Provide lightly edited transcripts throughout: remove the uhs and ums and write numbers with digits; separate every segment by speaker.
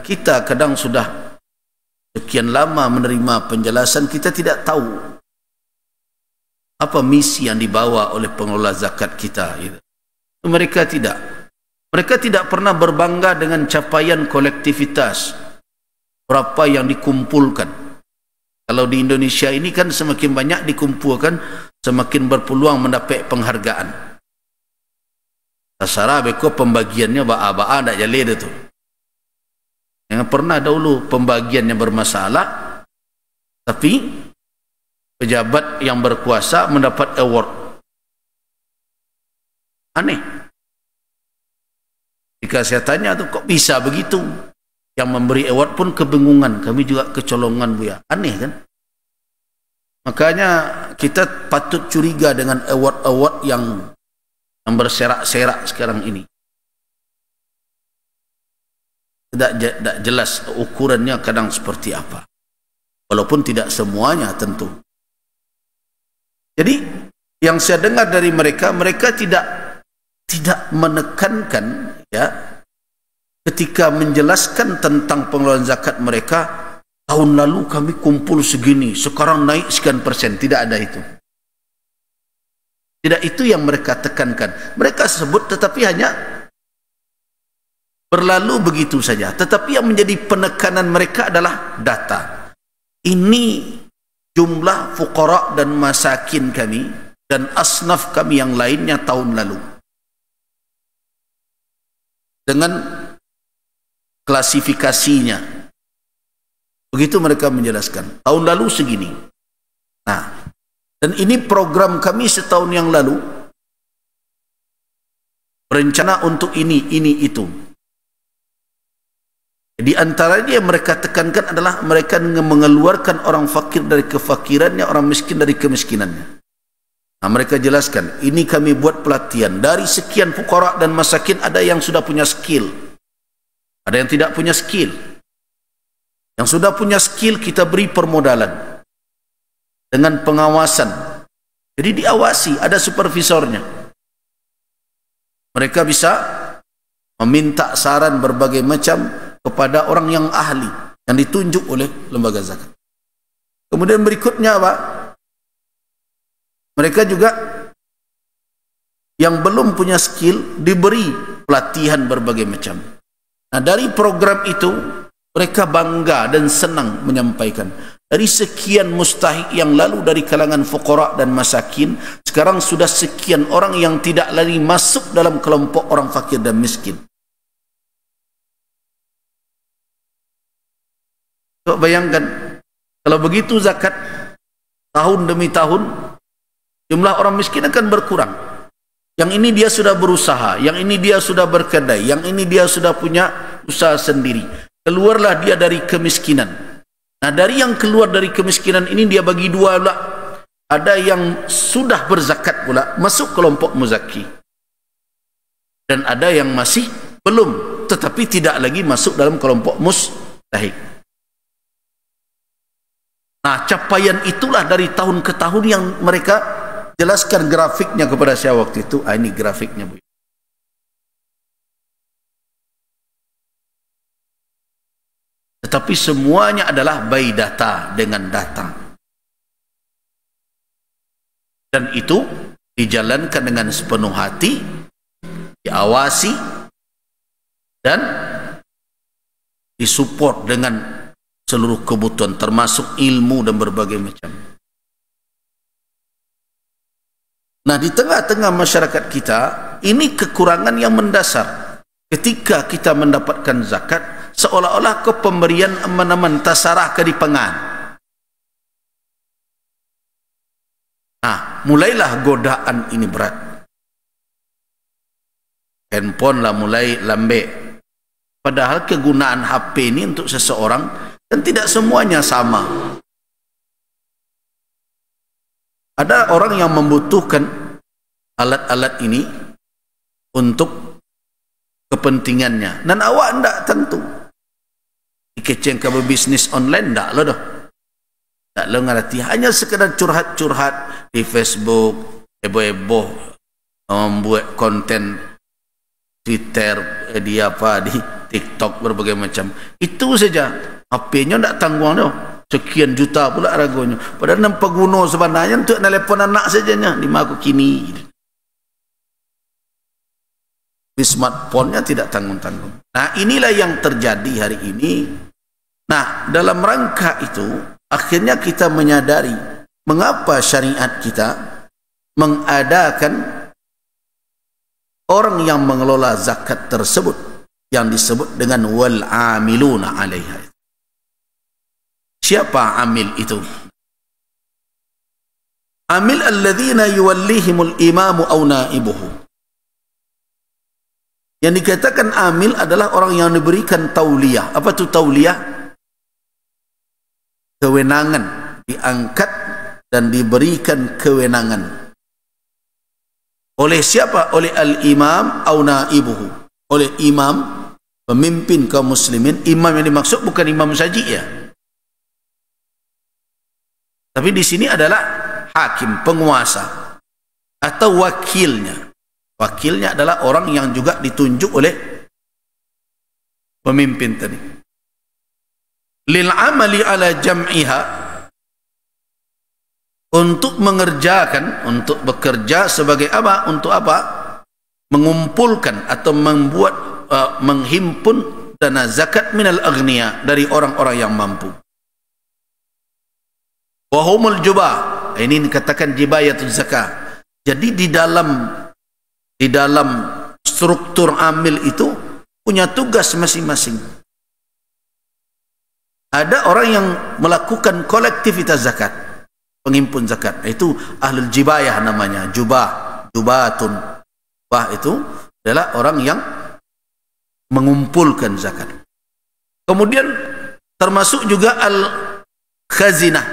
Speaker 1: kita kadang sudah sekian lama menerima penjelasan, kita tidak tahu apa misi yang dibawa oleh pengelola zakat kita. Mereka tidak pernah berbangga dengan capaian kolektivitas, berapa yang dikumpulkan. Kalau di Indonesia ini kan semakin banyak dikumpulkan, semakin berpeluang mendapat penghargaan. Tasara beko pembagiannya ba'a-ba'a tak jale dah tu. Yang pernah dahulu pembagiannya bermasalah, tapi pejabat yang berkuasa mendapat award. Aneh. Jika saya tanya tu, kok bisa begitu? Yang memberi award pun kebingungan. Kami juga kecolongan, Buya. Aneh kan? Makanya kita patut curiga dengan award-award yang berserak-serak sekarang ini. Tidak jelas ukurannya kadang seperti apa. Walaupun tidak semuanya tentu. Jadi yang saya dengar dari mereka, mereka tidak menekankan, ya, ketika menjelaskan tentang pengelolaan zakat mereka, tahun lalu kami kumpul segini, sekarang naik sekian persen. Tidak ada itu. Tidak itu yang mereka tekankan. Mereka sebut tetapi hanya berlalu begitu saja. Tetapi yang menjadi penekanan mereka adalah data. Ini jumlah fuqara dan masakin kami dan asnaf kami yang lainnya tahun lalu. Dengan klasifikasinya. Begitu mereka menjelaskan. Tahun lalu segini. Nah, dan ini program kami setahun yang lalu. Berencana untuk ini, itu. Di antara dia mereka tekankan adalah mereka mengeluarkan orang fakir dari kefakirannya, orang miskin dari kemiskinannya. Nah, mereka jelaskan, ini kami buat pelatihan. Dari sekian fuqara dan masakin, ada yang sudah punya skill. Ada yang tidak punya skill. Yang sudah punya skill kita beri permodalan. Dengan pengawasan. Jadi diawasi, ada supervisornya. Mereka bisa meminta saran berbagai macam kepada orang yang ahli, yang ditunjuk oleh lembaga zakat. Kemudian berikutnya apa? Mereka juga yang belum punya skill diberi pelatihan berbagai macam. Nah, dari program itu mereka bangga dan senang menyampaikan. Dari sekian mustahik yang lalu dari kalangan fuqara dan masakin, sekarang sudah sekian orang yang tidak lagi masuk dalam kelompok orang fakir dan miskin. Coba bayangkan, kalau begitu zakat tahun demi tahun, jumlah orang miskin akan berkurang. Yang ini dia sudah berusaha, yang ini dia sudah berkedai, yang ini dia sudah punya usaha sendiri. Keluarlah dia dari kemiskinan. Nah, dari yang keluar dari kemiskinan ini dia bagi dua pula. Ada yang sudah berzakat pula, masuk kelompok muzaki. Dan ada yang masih belum, tetapi tidak lagi masuk dalam kelompok mustahik. Nah, capaian itulah dari tahun ke tahun yang mereka jelaskan grafiknya kepada saya waktu itu. Ini grafiknya, Bu. Tetapi semuanya adalah by data, dengan data. Dan itu dijalankan dengan sepenuh hati, diawasi, dan disupport dengan seluruh kebutuhan, termasuk ilmu dan berbagai macam. Nah, di tengah-tengah masyarakat kita, ini kekurangan yang mendasar. Ketika kita mendapatkan zakat, seolah-olah ke pemberian aman-aman tasarah ke dipengan. Nah, mulailah godaan ini berat. Handphone lah mulai lambek. Padahal kegunaan HP ini untuk seseorang dan tidak semuanya sama. Ada orang yang membutuhkan alat-alat ini untuk kepentingannya, dan awak tidak tentu. Keceng ke bisnis online tak lo dah. Tak lo ngerti, hanya sekadar curhat-curhat di Facebook, heboh-heboh, membuat konten Twitter, di apa, di TikTok berbagai macam. Itu saja. HP-nya tak tanggung tu. Sekian juta pula harganya. Padahal nampak guna sebenarnya untuk nelpon anak sajanya. 5 aku kini. Di smartphone-nya tidak tanggung-tanggung. Nah, inilah yang terjadi hari ini. Nah, dalam rangka itu, akhirnya kita menyadari mengapa syariat kita mengadakan orang yang mengelola zakat tersebut yang disebut dengan wal amiluna 'alaiha. Siapa amil itu? Amil alladzina yuwallihimul imamu aw naibuhu. Yang dikatakan amil adalah orang yang diberikan tauliyah. Apa itu tauliyah? Kewenangan, diangkat dan diberikan kewenangan. Oleh siapa? Oleh al-imam au naibuhu. Oleh imam, pemimpin kaum muslimin. Imam yang dimaksud bukan imam saja ya. Tapi di sini adalah hakim, penguasa atau wakilnya. Wakilnya adalah orang yang juga ditunjuk oleh pemimpin tadi. Lil amali ala jam'iha, untuk mengerjakan, untuk bekerja sebagai apa? Untuk apa? Mengumpulkan atau membuat menghimpun dana zakat minal aghniya, dari orang-orang yang mampu. Wa humul jubah, ini dikatakan jibayatul zakah. Jadi di dalam struktur amil itu punya tugas masing-masing. Ada orang yang melakukan kolektivitas zakat, penghimpun zakat, itu ahlul jibayah namanya. Jubatun. Jubah itu adalah orang yang mengumpulkan zakat. Kemudian termasuk juga al-khazinah,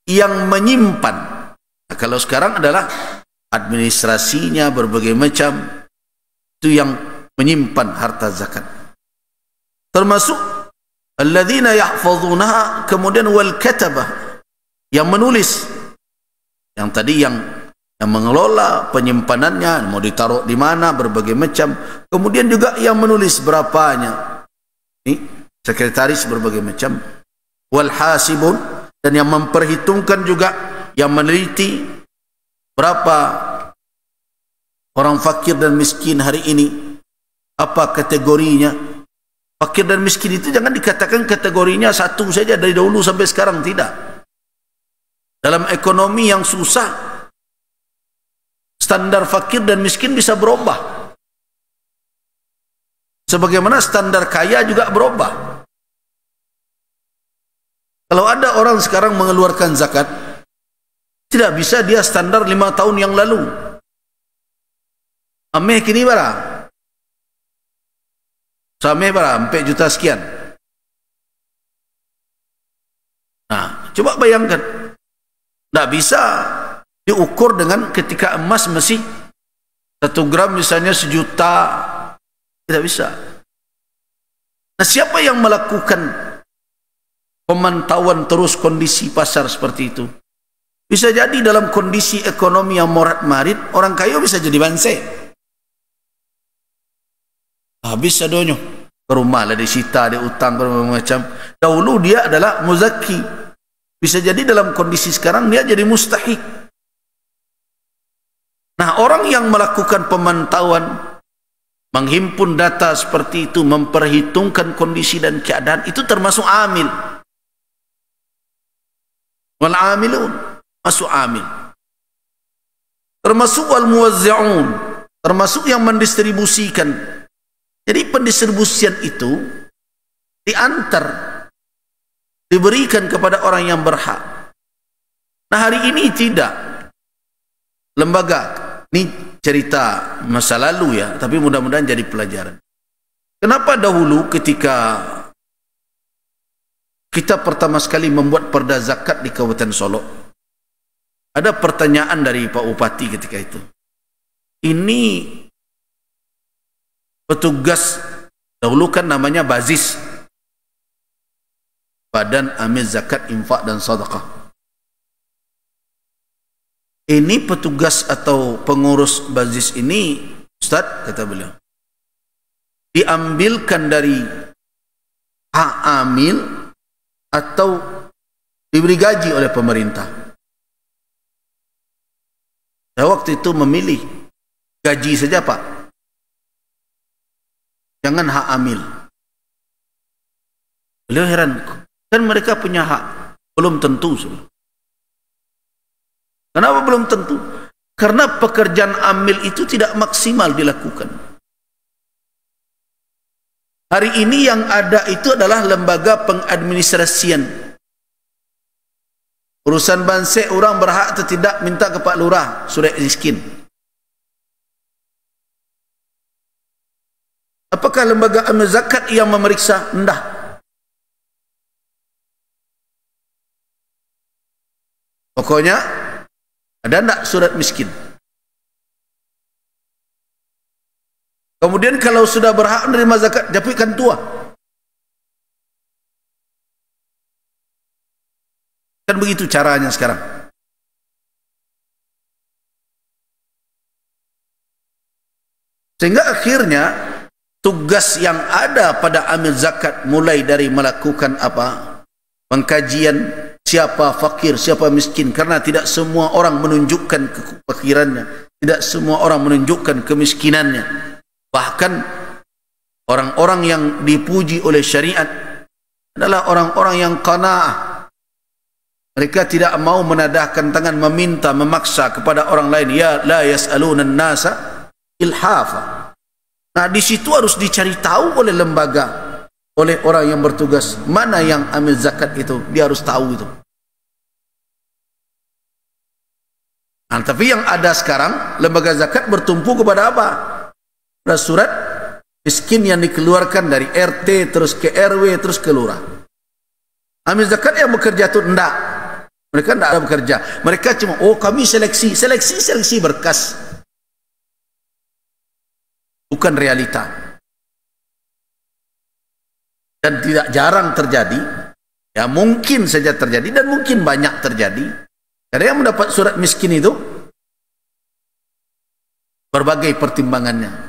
Speaker 1: yang menyimpan. Nah, kalau sekarang adalah administrasinya berbagai macam, itu yang menyimpan harta zakat. Termasuk alladzina yahfazunaha, kemudian wal katabah, yang menulis. Yang tadi yang mengelola penyimpanannya, mau ditaruh di mana, berbagai macam. Kemudian juga yang menulis berapanya. Ini sekretaris berbagai macam. Wal hasibun, dan yang memperhitungkan juga, yang meneliti berapa orang fakir dan miskin hari ini, apa kategorinya. Fakir dan miskin itu jangan dikatakan kategorinya satu saja dari dahulu sampai sekarang, tidak. Dalam ekonomi yang susah, standar fakir dan miskin bisa berubah. Sebagaimana standar kaya juga berubah. Kalau ada orang sekarang mengeluarkan zakat, tidak bisa dia standar 5 tahun yang lalu. Ameh kini bara? Sampai berapa? 4 juta sekian. Nah, coba bayangkan. Tak bisa diukur dengan ketika emas masih 1 gram misalnya 1 juta. Tidak bisa. Nah, siapa yang melakukan pemantauan terus kondisi pasar seperti itu? Bisa jadi dalam kondisi ekonomi yang morat-marit, orang kaya bisa jadi banse. Habis adonyo, ke rumah lah disita, dia utang berbagai macam. Dahulu dia adalah muzaki, bisa jadi dalam kondisi sekarang dia jadi mustahik. Nah, orang yang melakukan pemantauan, menghimpun data seperti itu, memperhitungkan kondisi dan keadaan, itu termasuk amil. Wal amilun, masuk amil. Termasuk wal muwazzi'un, termasuk yang mendistribusikan. Jadi pendistribusian itu diantar, diberikan kepada orang yang berhak. Nah, hari ini tidak. Lembaga, ini cerita masa lalu ya, tapi mudah-mudahan jadi pelajaran. Kenapa dahulu ketika kita pertama sekali membuat perda zakat di Kabupaten Solok, ada pertanyaan dari Pak Bupati ketika itu. Ini petugas, dahulu kan namanya Bazis, Badan Amil Zakat, Infak dan Sedekah. Ini petugas atau pengurus Bazis ini, Ustaz, kata beliau, diambilkan dari hak amil atau diberi gaji oleh pemerintah. Saya waktu itu memilih gaji saja, Pak. Jangan hak amil. Beliau heran, kan mereka punya hak. Belum tentu. Kenapa belum tentu? Karena pekerjaan amil itu tidak maksimal dilakukan. Hari ini yang ada itu adalah lembaga pengadministrasian. Urusan bansek orang berhak atau tidak minta ke Pak Lurah, surat miskin. Apakah lembaga amil zakat yang memeriksa? Enggak. Pokoknya ada enggak surat miskin. Kemudian kalau sudah berhak menerima zakat, dapatkan tua. Kan begitu caranya sekarang. Sehingga akhirnya tugas yang ada pada amil zakat mulai dari melakukan pengkajian siapa fakir, siapa miskin, karena tidak semua orang menunjukkan kefakirannya, tidak semua orang menunjukkan kemiskinannya. Bahkan orang-orang yang dipuji oleh syariat adalah orang-orang yang qanaah. Mereka tidak mau menadahkan tangan, meminta, memaksa kepada orang lain. Ya la yas'aluna an-nasa ilhafa. Nah, di situ harus dicari tahu oleh lembaga, oleh orang yang bertugas, mana yang amil zakat itu, dia harus tahu itu. Nah, tapi yang ada sekarang, lembaga zakat bertumpu kepada apa? Pada surat miskin yang dikeluarkan dari RT terus ke RW terus ke lurah. Amil zakat yang bekerja itu enggak. Mereka enggak ada bekerja. Mereka cuma kami seleksi berkas. Bukan realita. Dan tidak jarang terjadi, ya mungkin saja terjadi dan mungkin banyak terjadi. Karena yang mendapat surat miskin itu berbagai pertimbangannya.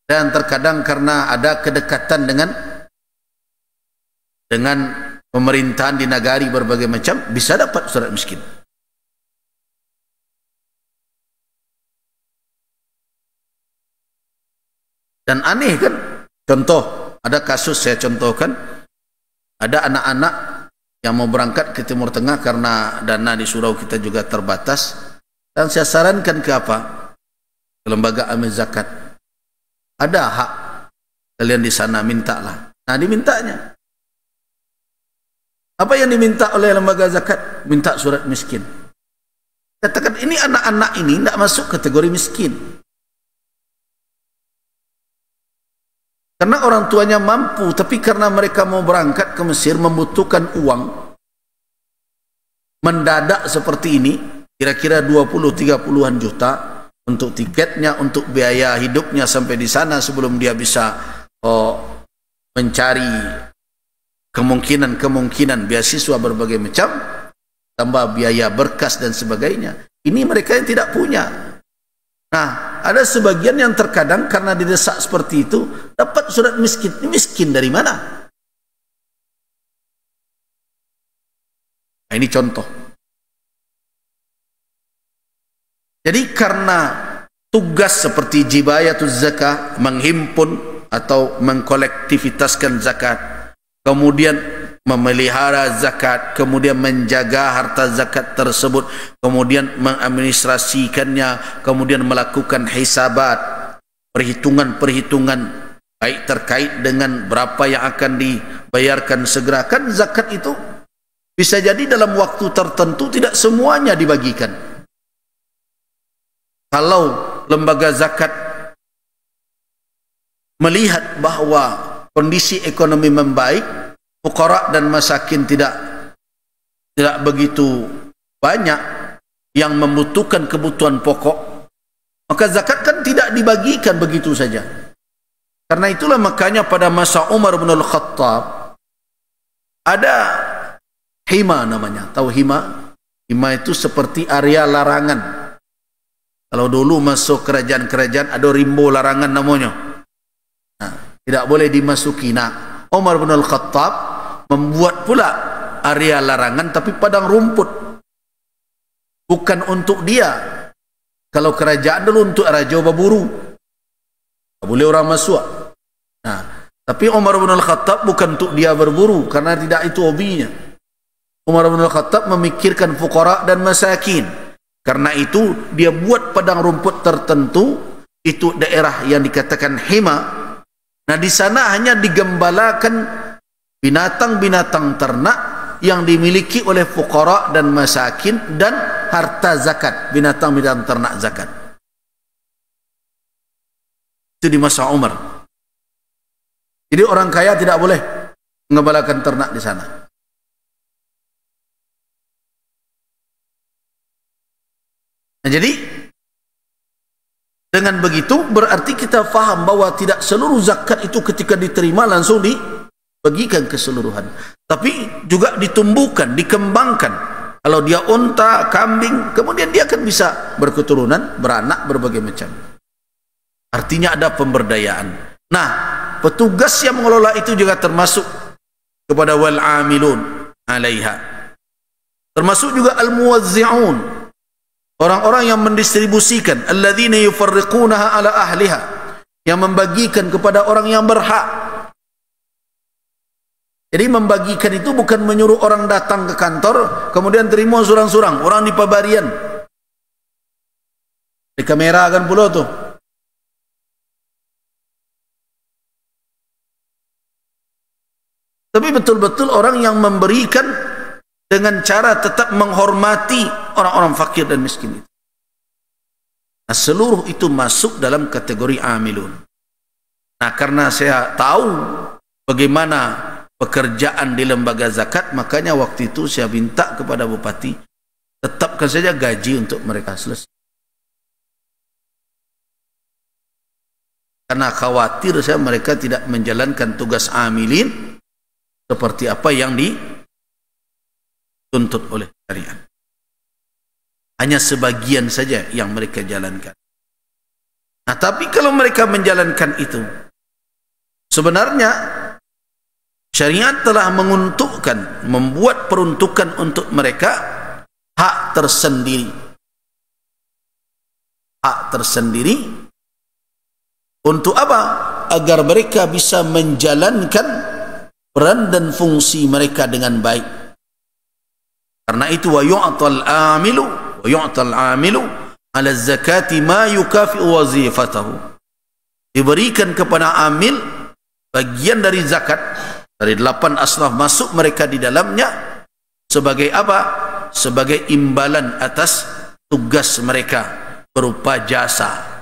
Speaker 1: Dan terkadang karena ada kedekatan dengan pemerintahan di negari berbagai macam, bisa dapat surat miskin. Dan aneh kan, contoh, ada kasus saya contohkan, ada anak-anak yang mau berangkat ke Timur Tengah karena dana di surau kita juga terbatas, dan saya sarankan ke ke lembaga amil zakat. Ada hak kalian di sana, mintalah. Nah, dimintanya. Apa yang diminta oleh lembaga zakat? Minta surat miskin. Katakan ini anak-anak ini tidak masuk kategori miskin. Karena orang tuanya mampu, tapi karena mereka mau berangkat ke Mesir membutuhkan uang mendadak seperti ini, kira-kira 20-30-an juta untuk tiketnya, untuk biaya hidupnya sampai di sana sebelum dia bisa mencari kemungkinan beasiswa berbagai macam, tambah biaya berkas dan sebagainya. Ini mereka yang tidak punya. Nah, ada sebagian yang terkadang karena didesak seperti itu dapat surat miskin. Ini miskin dari mana? Nah, ini contoh. Jadi karena tugas seperti jibayatuz zakah, menghimpun atau mengkolektivitaskan zakat, kemudian memelihara zakat, kemudian menjaga harta zakat tersebut, kemudian mengadministrasikannya, kemudian melakukan hisabat, perhitungan-perhitungan baik terkait dengan berapa yang akan dibayarkan segera. Kan zakat itu bisa jadi dalam waktu tertentu tidak semuanya dibagikan. Kalau lembaga zakat melihat bahwa kondisi ekonomi membaik, fuqara dan masakin tidak begitu banyak yang membutuhkan kebutuhan pokok, maka zakat kan tidak dibagikan begitu saja. Karena itulah makanya pada masa Umar bin Al-Khattab ada hima namanya. Tahu hima? Hima itu seperti area larangan. Kalau dulu masuk kerajaan-kerajaan ada rimbo larangan namanya. Tidak boleh dimasuki. Umar bin Al-Khattab membuat pula area larangan tapi padang rumput. Bukan untuk dia. Kalau kerajaan dulu untuk raja berburu. Tak boleh orang masuk. Tapi Umar bin Al-Khattab bukan untuk dia berburu karena tidak itu hobinya. Umar bin Al-Khattab memikirkan fuqara dan masakin. Karena itu dia buat padang rumput tertentu, itu daerah yang dikatakan hima. Di sana hanya digembalakan binatang-binatang ternak yang dimiliki oleh fuqara dan masakin dan harta zakat, binatang-binatang ternak zakat. Itu di masa Umar. Jadi orang kaya tidak boleh mengembalakan ternak di sana. Jadi dengan begitu berarti kita faham bahwa tidak seluruh zakat itu ketika diterima langsung dibagikan keseluruhan, tapi juga ditumbuhkan, dikembangkan. Kalau dia unta, kambing, kemudian dia akan bisa berketurunan, beranak, berbagai macam. Artinya ada pemberdayaan. Petugas yang mengelola itu juga termasuk kepada wal amilun alaiha, termasuk juga al muwazzi'un, orang-orang yang mendistribusikan, alladzina yufarriqunaha ala ahliha, yang membagikan kepada orang yang berhak. Jadi membagikan itu bukan menyuruh orang datang ke kantor kemudian terima surang-surang, orang di pabarian. Di kamera kan pula tuh. Tapi betul-betul orang yang memberikan dengan cara tetap menghormati orang-orang fakir dan miskin itu. Seluruh itu masuk dalam kategori amilun. Karena saya tahu bagaimana pekerjaan di lembaga zakat, makanya waktu itu saya minta kepada bupati, tetapkan saja gaji untuk mereka selesai. Karena khawatir saya mereka tidak menjalankan tugas amilin seperti apa yang dituntut oleh syariat. Hanya sebagian saja yang mereka jalankan. Tapi kalau mereka menjalankan itu, sebenarnya syariat telah menguntukkan, membuat peruntukan untuk mereka hak tersendiri. Hak tersendiri untuk apa? Agar mereka bisa menjalankan peran dan fungsi mereka dengan baik. Karena itu wa yu'tal amilu ala zakati ma yukafi'u wazifatahu. Diberikan kepada amil bagian dari zakat, dari 8 asnaf masuk mereka di dalamnya sebagai apa? Sebagai imbalan atas tugas mereka berupa jasa.